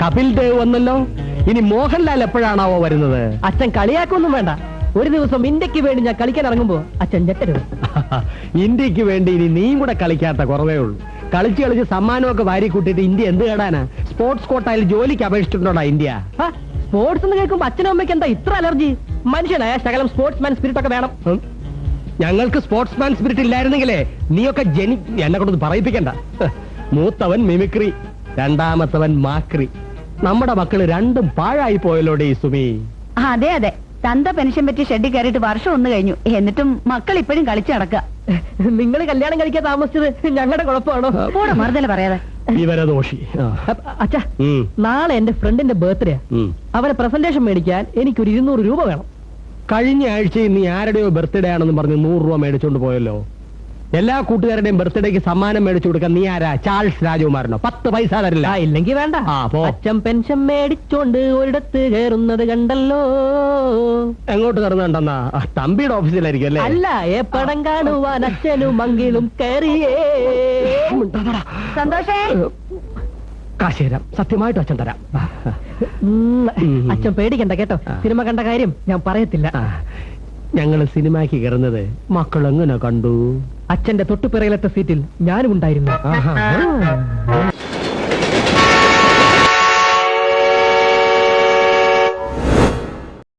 കപിൽ ദേവ് വന്നല്ലോ. ഇനി മോഹൻലാൽ എപ്പോഴാണാവോ വരുന്നത്? അച്ഛൻ കളിയാക്കൊന്നും വേണ്ട. ഒരു ദിവസം ഇന്ത്യക്ക് വേണ്ടി ഞാൻ കളിക്കാൻ ഇറങ്ങുമ്പോ അച്ഛൻ ഞെട്ടരുത്. ഇന്ത്യക്ക് വേണ്ടി ഇനി നീയും കൂടെ കളിക്കാത്ത കുറവേ ഉള്ളൂ. കളിച്ച് കളിച്ച് സമ്മാനമൊക്കെ വാരി കൂട്ടിയിട്ട് ഇന്ത്യ എന്ത് കേടാനാ? സ്പോർട്സ് കോട്ടയിൽ ജോലിക്ക് അപേക്ഷിച്ചിട്ടുണ്ടോടാ ഇന്ത്യ? സ്പോർട്സ് എന്ന് കേൾക്കുമ്പോ അച്ഛനും അമ്മയ്ക്ക് എന്താ ഇത്ര അലർജി? മനുഷ്യനായ ശകലം സ്പോർട്സ്മാൻ സ്പിരിറ്റ് ഒക്കെ വേണം. ഞങ്ങൾക്ക് സ്പോർട്സ്മാൻ സ്പിരിറ്റ് ഇല്ലായിരുന്നെങ്കിലേ നീയൊക്കെ എന്നെ കൊണ്ടൊന്ന് പറയിപ്പിക്കണ്ട. മൂത്തവൻ മിമിക്രി, രണ്ടാമത്തവൻ മാക്രി. നമ്മുടെ മക്കള് രണ്ടും പാഴായി പോയല്ലോടെ ഈ സുമി. അതെ അതെ, തന്ത പെൻഷൻ പറ്റി ഷെഡിൽ കയറിയിട്ട് വർഷം ഒന്ന് കഴിഞ്ഞു. എന്നിട്ടും മക്കൾ ഇപ്പോഴും കളിച്ചു നടക്കുക. നിങ്ങൾ കല്യാണം കഴിക്കാൻ താമസിച്ചത് ഞങ്ങളുടെ കുഴപ്പമാണോ? കൂടെ മറുതല പറയാതെ. വിവരദോഷി. അച്ഛാ, നാളെ എന്റെ ഫ്രണ്ടിന്റെ ബർത്ത്ഡേ. അവരെ പ്രസന്റേഷൻ മേടിക്കാൻ എനിക്കൊരു 200 രൂപ വേണം. കഴിഞ്ഞ ആഴ്ചയിൽ നീ ആരുടെയോ ബർത്ത്ഡേ ആണെന്ന് പറഞ്ഞ് 100 രൂപ മേടിച്ചോണ്ട് പോയല്ലോ. എല്ലാ കൂട്ടുകാരുടെയും ബർത്ത്ഡേക്ക് സമ്മാനം മേടിച്ചു കൊടുക്കാൻ നീ ആരാ? ചാൾസ് രാജകുമാരനോ? 10 പൈസ തരില്ല. ഇല്ലെങ്കിൽ വേണ്ട. അച്ഛൻ പെൻഷൻ മേടിച്ചോണ്ട് ഒരിടത്ത് കയറുന്നത് കണ്ടല്ലോ. എങ്ങോട്ട് കയറുന്നുണ്ടെന്നാ? തമ്പിയുടെ ഓഫീസിലായിരിക്കും അല്ലേ? അല്ല, പടം കാണുവാൻ അച്ഛനും മങ്കിലും കയറിയേ. സന്തോഷേ, കാശ് തരാം, സത്യമായിട്ട് അച്ഛൻ തരാം. അച്ഛൻ പേടിക്കണ്ട കേട്ടോ. സിനിമ കണ്ട കാര്യം ഞാൻ പറയത്തില്ല. ഞങ്ങള് സിനിമയ്ക്ക് കയറുന്നത് മക്കൾ എങ്ങനെ കണ്ടു? അച്ഛന്റെ തൊട്ടുപിറയിലത്തെ സീറ്റിൽ ഞാനും ഉണ്ടായിരുന്നു.